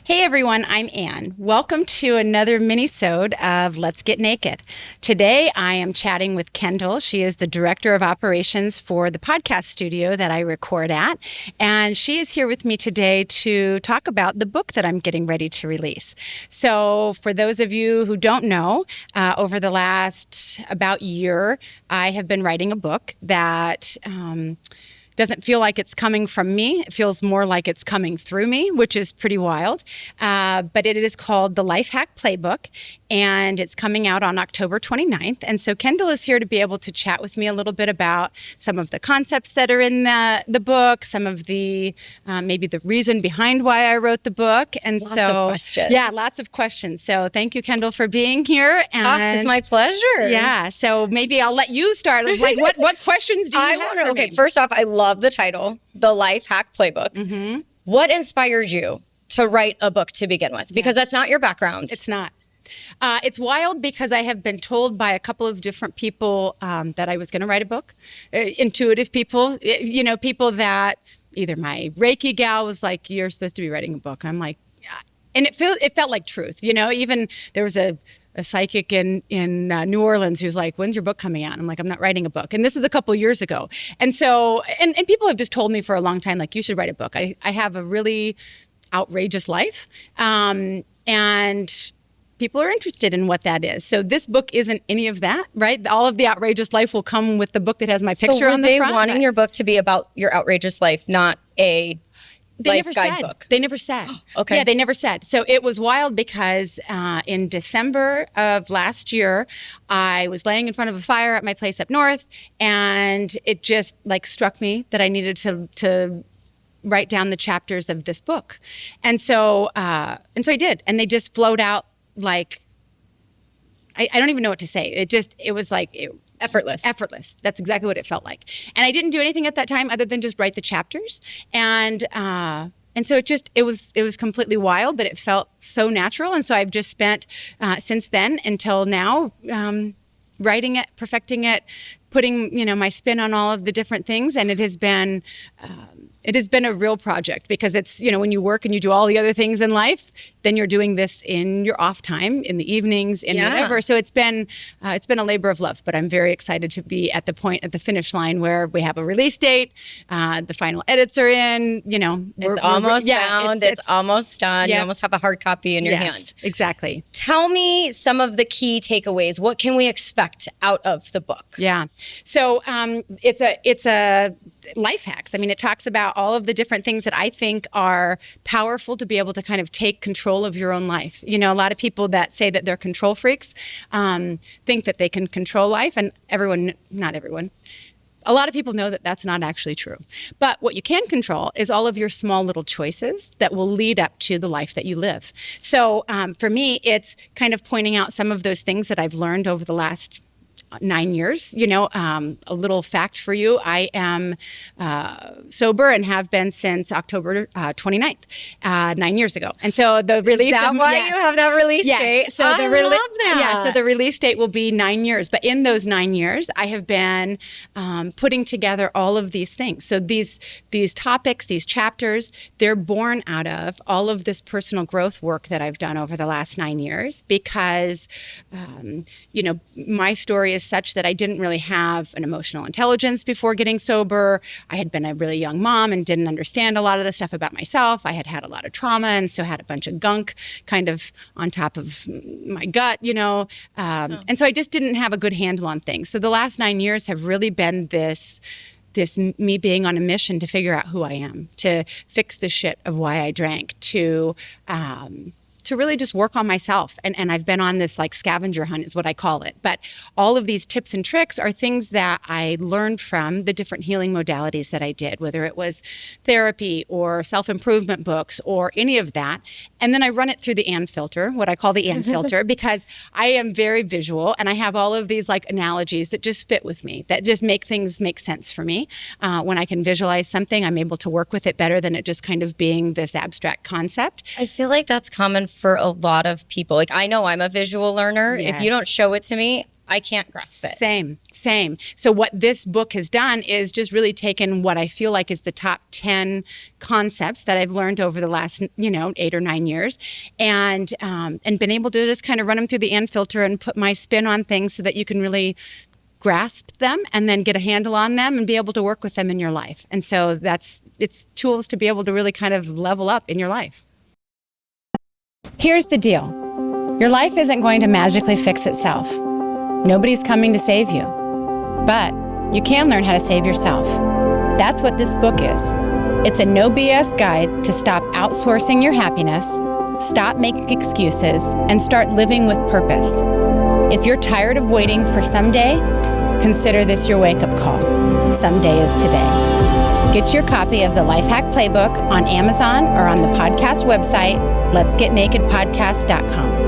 Hey everyone, I'm Anne. Welcome to another mini-sode of Let's Get Naked. Today I am chatting with Kendall. She is the Director of Operations for the podcast studio that I record at. And she is here with me today to talk about the book that I'm getting ready to release. So for those of you who don't know, over the last about year, I have been writing a book that doesn't feel like it's coming from me. It feels more like it's coming through me, which is pretty wild. But it is called the Life Hack Playbook, and it's coming out on October 29th. And so Kendall is here to be able to chat with me a little bit about some of the concepts that are in the book, some of the, maybe the reason behind why I wrote the book. And lots of questions. Yeah, lots of questions. So thank you, Kendall, for being here. And it's my pleasure. Yeah, so maybe I'll let you start. Like, what questions do you have for me? First off, I love the title, The Life Hack Playbook. Mm-hmm. What inspired you to write a book to begin with? Because that's not your background. It's not. It's wild because I have been told by a couple of different people that I was going to write a book. Intuitive people, people that either my Reiki gal was like, "You're supposed to be writing a book." I'm like, yeah. And it felt like truth. Even there was a psychic in New Orleans who's like, "When's your book coming out?" And I'm like, "I'm not writing a book." And this is a couple of years ago. And so, and people have just told me for a long time, like, "You should write a book." I have a really outrageous life. And people are interested in what that is. So this book isn't any of that, right? All of the outrageous life will come with the book that has my picture on the front. So were they wanting your book to be about your outrageous life, not a life guidebook? They never said. Okay. Yeah, they never said. So it was wild because in December of last year, I was laying in front of a fire at my place up north, and it just struck me that I needed to write down the chapters of this book. And so I did. And they just flowed out like, I don't even know what to say. It was like... Effortless. That's exactly what it felt like. And I didn't do anything at that time other than just write the chapters. And so it was completely wild, but it felt so natural. And so I've just spent since then until now writing it, perfecting it, putting my spin on all of the different things. And it has been a real project because it's, when you work and you do all the other things in life, then you're doing this in your off time, in the evenings, whatever. So it's been a labor of love, but I'm very excited to be at the finish line where we have a release date. The final edits are in, it's almost bound. It's almost done. Yeah. You almost have a hard copy in your hand. Exactly. Tell me some of the key takeaways. What can we expect out of the book? Yeah. So it's a life hacks. I mean, it talks about all of the different things that I think are powerful to be able to kind of take control of your own life. A lot of people that say that they're control freaks think that they can control life, and not everyone. A lot of people know that that's not actually true. But what you can control is all of your small little choices that will lead up to the life that you live. So for me, it's kind of pointing out some of those things that I've learned over the last 9 years. A little fact for you, I am sober and have been since October 29th, 9 years ago. And so the release... Is that why you have that release date? So I love that. Yeah, so the release date will be 9 years. But in those 9 years, I have been putting together all of these things. So these topics, these chapters, they're born out of all of this personal growth work that I've done over the last 9 years because, my story is such that I didn't really have an emotional intelligence before getting sober. I had been a really young mom and didn't understand a lot of the stuff about myself. I had had a lot of trauma and so had a bunch of gunk kind of on top of my gut, And so I just didn't have a good handle on things. So the last 9 years have really been this me being on a mission to figure out who I am, to fix the shit of why I drank, to really just work on myself. And I've been on this scavenger hunt is what I call it. But all of these tips and tricks are things that I learned from the different healing modalities that I did, whether it was therapy or self-improvement books or any of that. And then I run it through the Anne filter, what I call the Anne filter, because I am very visual and I have all of these analogies that just fit with me, that just make things make sense for me. When I can visualize something, I'm able to work with it better than it just kind of being this abstract concept. I feel like that's common for a lot of people. I know I'm a visual learner. Yes. If you don't show it to me, I can't grasp it. Same. So what this book has done is just really taken what I feel like is the top 10 concepts that I've learned over the last, 8 or 9 years, and been able to just kind of run them through the Unfiltered and put my spin on things so that you can really grasp them and then get a handle on them and be able to work with them in your life. And so it's tools to be able to really kind of level up in your life. Here's the deal. Your life isn't going to magically fix itself. Nobody's coming to save you, but you can learn how to save yourself. That's what this book is. It's a no BS guide to stop outsourcing your happiness, stop making excuses, and start living with purpose. If you're tired of waiting for someday, consider this your wake-up call. Someday is today. Get your copy of the Life Hack Playbook on Amazon or on the podcast website, letsgetnakedpodcast.com.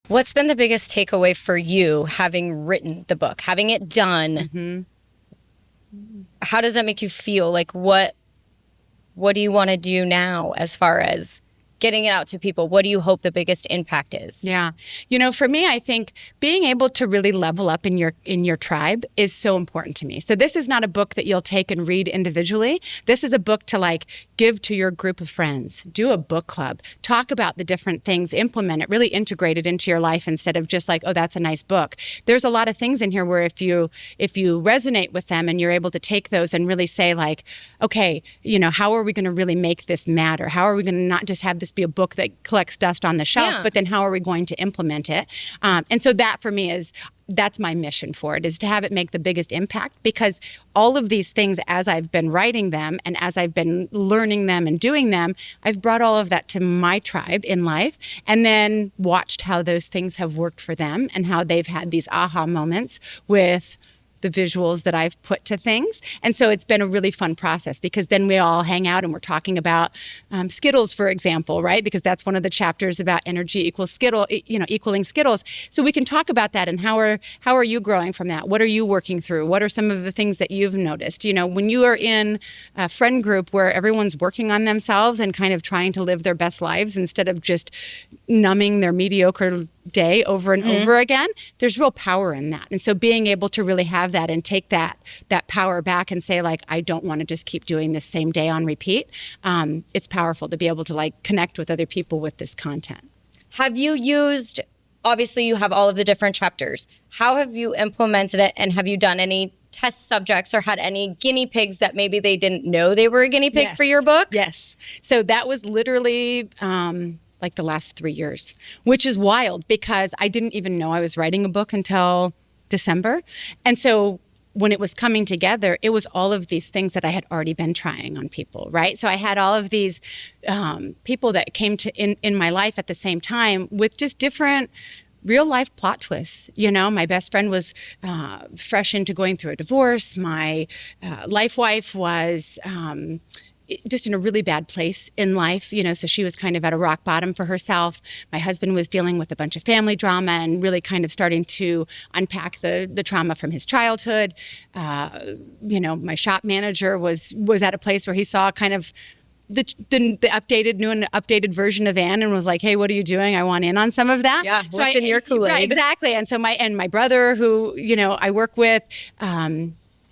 What's been the biggest takeaway for you having written the book, having it done? Mm-hmm. How does that make you feel? Like, what do you want to do now as far as getting it out to people? What do you hope the biggest impact is? Yeah. For me, I think being able to really level up in your tribe is so important to me. So this is not a book that you'll take and read individually. This is a book to give to your group of friends. Do a book club. Talk about the different things, implement it, really integrate it into your life instead of just oh, that's a nice book. There's a lot of things in here where if you resonate with them and you're able to take those and really say okay, how are we going to really make this matter? How are we going to not just have this be a book that collects dust on the shelf, but then how are we going to implement it? And so that for me that's my mission for it, is to have it make the biggest impact, because all of these things, as I've been writing them and as I've been learning them and doing them, I've brought all of that to my tribe in life and then watched how those things have worked for them and how they've had these aha moments with the visuals that I've put to things. And so it's been a really fun process, because then we all hang out and we're talking about Skittles, for example, right? Because that's one of the chapters about energy equals equaling Skittles. So we can talk about that and how are you growing from that? What are you working through? What are some of the things that you've noticed? When you are in a friend group where everyone's working on themselves and kind of trying to live their best lives instead of just numbing their mediocre day over and over again, there's real power in that. And so being able to really have that and take that power back and say I don't want to just keep doing this same day on repeat. It's powerful to be able to connect with other people with this content. Have you used, obviously you have all of the different chapters. How have you implemented it, and have you done any test subjects or had any guinea pigs that maybe they didn't know they were a guinea pig for your book? Yes. So that was literally the last 3 years, which is wild because I didn't even know I was writing a book until December. And so when it was coming together, it was all of these things that I had already been trying on people, right? So I had all of these people that came to in my life at the same time with just different real life plot twists. My best friend was fresh into going through a divorce. My life wife was just in a really bad place in life, so she was kind of at a rock bottom for herself. My husband was dealing with a bunch of family drama and really kind of starting to unpack the trauma from his childhood. My shop manager was at a place where he saw kind of the updated version of Anne and was like, hey, what are you doing? I want in on some of that. Yeah, so what's in your Kool-Aid? Right, exactly. And so my brother, who, I work with,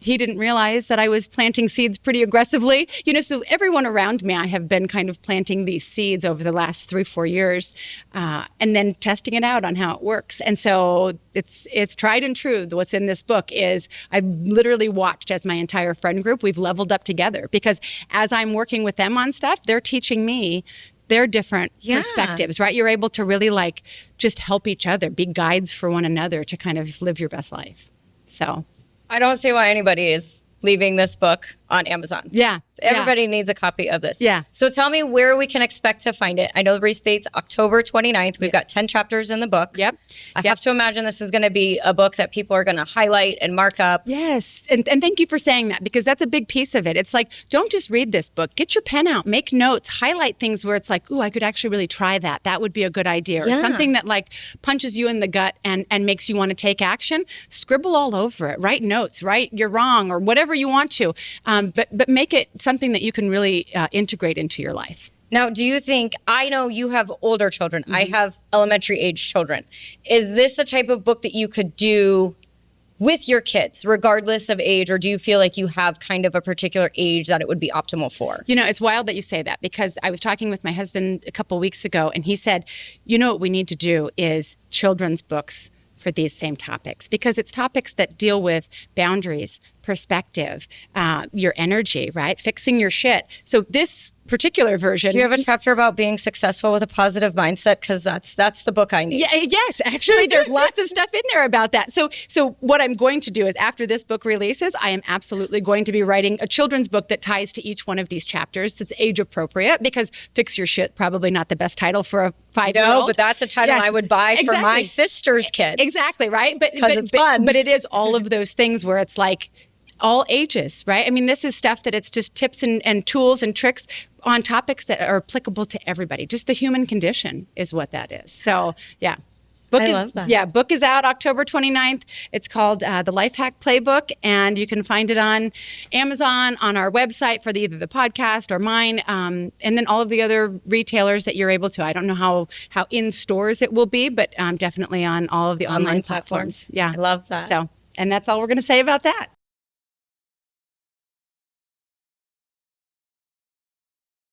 he didn't realize that I was planting seeds pretty aggressively. So everyone around me, I have been kind of planting these seeds over the last 3-4 years, and then testing it out on how it works. And so it's tried and true. What's in this book is I've literally watched as my entire friend group, we've leveled up together, because as I'm working with them on stuff, they're teaching me their different perspectives, right? You're able to really just help each other, be guides for one another to kind of live your best life. So I don't see why anybody is leaving this book on Amazon. Yeah. Everybody needs a copy of this. Yeah. So tell me where we can expect to find it. I know the release date's October 29th. We've got 10 chapters in the book. Yep. I have to imagine this is going to be a book that people are going to highlight and mark up. Yes. And thank you for saying that, because that's a big piece of it. It's don't just read this book. Get your pen out, make notes, highlight things where it's ooh, I could actually really try that. That would be a good idea. Or something that punches you in the gut and makes you want to take action. Scribble all over it. Write notes, write you're wrong or whatever you want to. But make it something that you can really integrate into your life. Now, do you think, I know you have older children, I have elementary age children. Is this a type of book that you could do with your kids, regardless of age, or do you feel like you have kind of a particular age that it would be optimal for? You know, it's wild that you say that, because I was talking with my husband a couple weeks ago, and he said, you know, what we need to do is children's books for these same topics, because it's topics that deal with boundaries, perspective, your energy, right? Fixing your shit. So this particular version. Do you have a chapter about being successful with a positive mindset? Because that's the book I need. Yeah, yes, actually, there's lots of stuff in there about that. So what I'm going to do is, after this book releases, I am absolutely going to be writing a children's book that ties to each one of these chapters that's age appropriate, because Fix Your Shit, probably not the best title for a 5-year-old. No, but that's a title I would buy for my sister's kids. Exactly, right? But it's fun. But it is all of those things where it's like all ages, right? I mean, this is stuff that it's just tips and tools and tricks on topics that are applicable to everybody. Just the human condition is what that is. So, yeah. Love that. Yeah, book is out October 29th. It's called the Life Hack Playbook, and you can find it on Amazon, on our website for either the podcast or mine, and then all of the other retailers that you're able to. I don't know how in stores it will be, but definitely on all of the online platforms. Yeah. I love that. So, and that's all we're going to say about that.